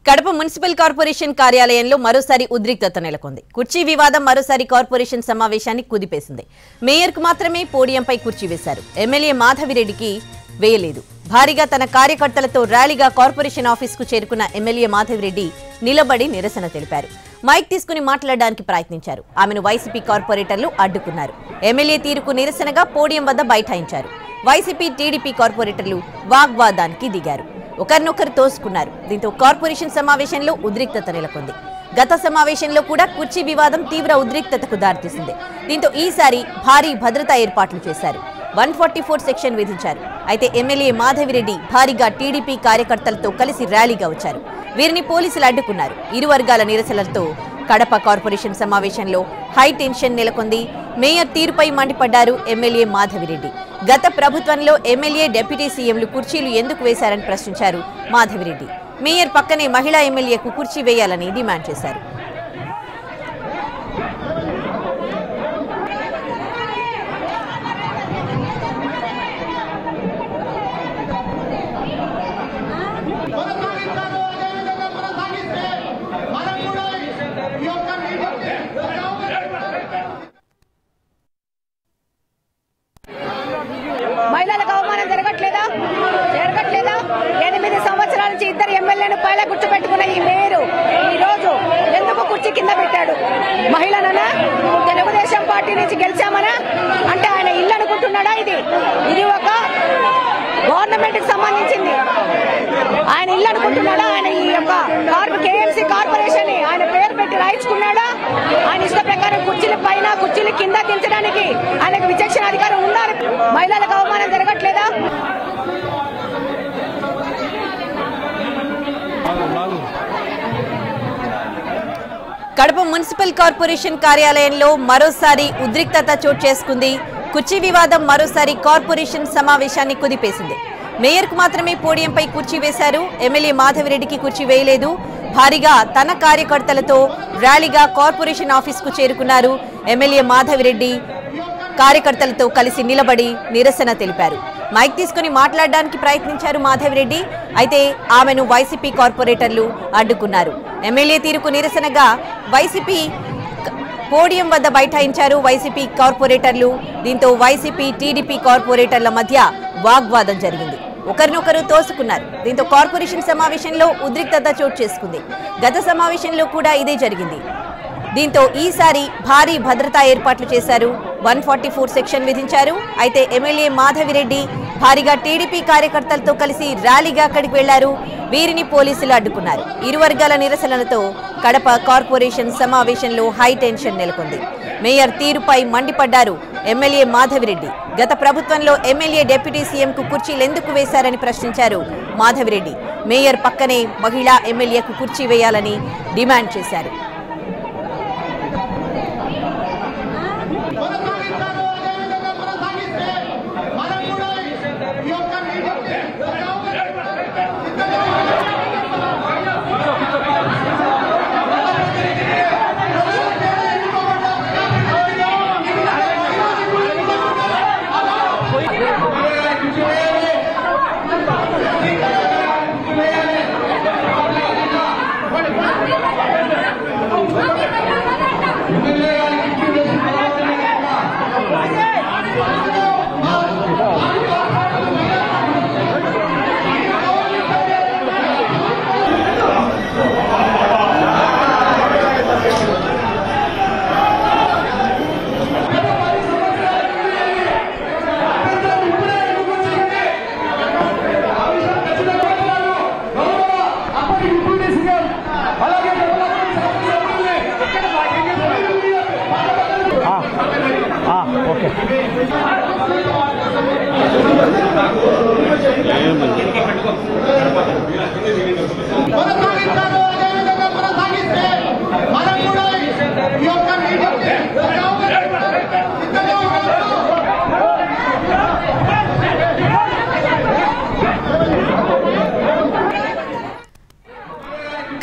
Kadapa municipal corporation కార్యాలయంలో మరోసారి ఉద్రిక్తత నెలకొంది. కుర్చీ వివాదం మరోసారి కార్పొరేషన్ సమావేశాన్ని కుదిపేసింది. మేయర్కు మాత్రమే పోడియంపై కుర్చీ వేశారు. ఎమ్మెల్యే మాధవిరెడ్డికి వేయలేదు. భారీగా తన కార్యకర్తలతో ర్యాలీగా కార్పొరేషన్ ఆఫీస్కు చేరుకున్న ఎమ్మెల్యే మాధవిరెడ్డి నిలబడి నిరసన తెలిపారు. మైక్ తీసుకుని మాట్లాడడానికి ప్రయత్నించారు. ఆమెను వైసీపీ కార్పొరేటర్లు అడ్డుకున్నారు. ఎమ్మెల్యే తీరుకు నిరసనగా పోడియం వద్ద బైఠాయించారు. వైసీపీ టీడీపీ కార్పొరేటర్లు వాగ్వాదానికి దిగారు. ఒకరినొకరు తోసుకున్నారు. దీంతో కార్పొరేషన్ సమావేశంలో ఉద్రిక్తత నెలకొంది. గత సమావేశంలో కూడా కుర్చీ వివాదం తీవ్ర ఉద్రిక్తతకు దారితీసింది. దీంతో ఈసారి భారీ భద్రతా ఏర్పాట్లు చేశారు. 144 సెక్షన్ విధించారు. అయితే ఎమ్మెల్యే మాధవిరెడ్డి భారీగా టీడీపీ కార్యకర్తలతో కలిసి ర్యాలీగా వచ్చారు. వీరిని పోలీసులు అడ్డుకున్నారు. ఇరు వర్గాల నిరసనలతో కడప కార్పొరేషన్ సమావేశంలో హై టెన్షన్ నెలకొంది. మేయర్ తీరుపై మండిపడ్డారు ఎమ్మెల్యే మాధవిరెడ్డి. గత ప్రభుత్వంలో ఎమ్మెల్యే డిప్యూటీ సీఎంలు కుర్చీలు ఎందుకు వేశారని ప్రశ్నించారు మాధవిరెడ్డి. మేయర్ పక్కనే మహిళా ఎమ్మెల్యేకు కుర్చీ వేయాలని డిమాండ్ చేశారు. మహిళలకు అవమానం జరగట్లేదా? 8 సంవత్సరాల నుంచి ఇద్దరు ఎమ్మెల్యేను పైలా గుర్తుపెట్టుకున్న ఈ మేయరు ఈ రోజు ఎందుకు కుర్చీ కింద పెట్టాడు? మహిళననా, తెలుగుదేశం పార్టీ నుంచి గెలిచామనా అంటే ఆయన ఇల్లు అనుకుంటున్నాడా? ఇది ఒక గవర్నమెంట్ కి సంబంధించింది. ఆయన ఇల్లు అనుకుంటున్నాడా? ఆయన ఈ యొక్క కేఎంసీ కార్పొరేషన్ ఆయన పేరు పెట్టి రాయించుకున్నాడా? ఆయన ఇష్ట ప్రకారం కుర్చీల పైన కుర్చీలు కింద దించడానికి ఆయనకు విచక్షణ అధికారం ఉన్నారు. మహిళలకు అవమానం జరగట్లేదా? కడప మున్సిపల్ కార్పొరేషన్ కార్యాలయంలో మరోసారి ఉద్రిక్తత చోటు చేసుకుంది. కుర్చీ వివాదం మరోసారి కార్పొరేషన్ సమావేశాన్ని కుదిపేసింది. మేయర్కు మాత్రమే పోడియంపై కుర్చీ వేశారు. ఎమ్మెల్యే మాధవిరెడ్డికి కుర్చీ వేయలేదు. భారీగా తన కార్యకర్తలతో ర్యాలీగా కార్పొరేషన్ ఆఫీస్కు చేరుకున్నారు. ఎమ్మెల్యే మాధవిరెడ్డి కార్యకర్తలతో కలిసి నిలబడి నిరసన తెలిపారు. మైక్ తీసుకుని మాట్లాడడానికి ప్రయత్నించారు మాధవిరెడ్డి. అయితే ఆమెను వైసీపీ కార్పొరేటర్లు అడ్డుకున్నారు. ఎమ్మెల్యే తీరుకు నిరసనగా వైసీపీ పోడియం వద్ద బైఠాయించారు వైసీపీ కార్పొరేటర్లు. దీంతో వైసీపీ టీడీపీ కార్పొరేటర్ల మధ్య వాగ్వాదం జరిగింది. ఒకరినొకరు తోసుకున్నారు. దీంతో కార్పొరేషన్ సమావేశంలో ఉద్రిక్తత చోటు చేసుకుంది. గత సమావేశంలో కూడా ఇదే జరిగింది. దీంతో ఈసారి భారీ భద్రతా ఏర్పాట్లు చేశారు. 144 సెక్షన్ విధించారు. అయితే ఎమ్మెల్యే మాధవిరెడ్డి భారీగా టీడీపీ కార్యకర్తలతో కలిసి ర్యాలీగా అక్కడికి వెళ్లారు. వీరిని పోలీసులు అడ్డుకున్నారు. ఇరు వర్గాల నిరసనలతో కడప కార్పొరేషన్ సమావేశంలో హై టెన్షన్ నెలకొంది. మేయర్ తీరుపై మండిపడ్డారు ఎమ్మెల్యే మాధవిరెడ్డి. గత ప్రభుత్వంలో ఎమ్మెల్యే డిప్యూటీ సీఎంకు కుర్చీలు ఎందుకు వేశారని ప్రశ్నించారు మాధవిరెడ్డి. మేయర్ పక్కనే మహిళా ఎమ్మెల్యేకు కుర్చీ వేయాలని డిమాండ్ చేశారు.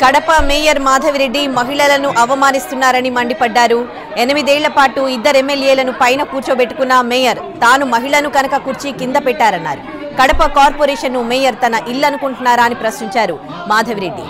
కడప మేయర్ మాధవిరెడ్డి మహిళలను అవమానిస్తున్నారని మండిపడ్డారు. 8 ఏళ్ల పాటు ఇద్దరు ఎమ్మెల్యేలను పైన కూర్చోబెట్టుకున్న మేయర్ తాను మహిళను కనుక కుర్చీ కింద పెట్టారన్నారు. కడప కార్పొరేషన్ ను మేయర్ తన ఇల్లు అనుకుంటున్నారా అని ప్రశ్నించారు మాధవిరెడ్డి.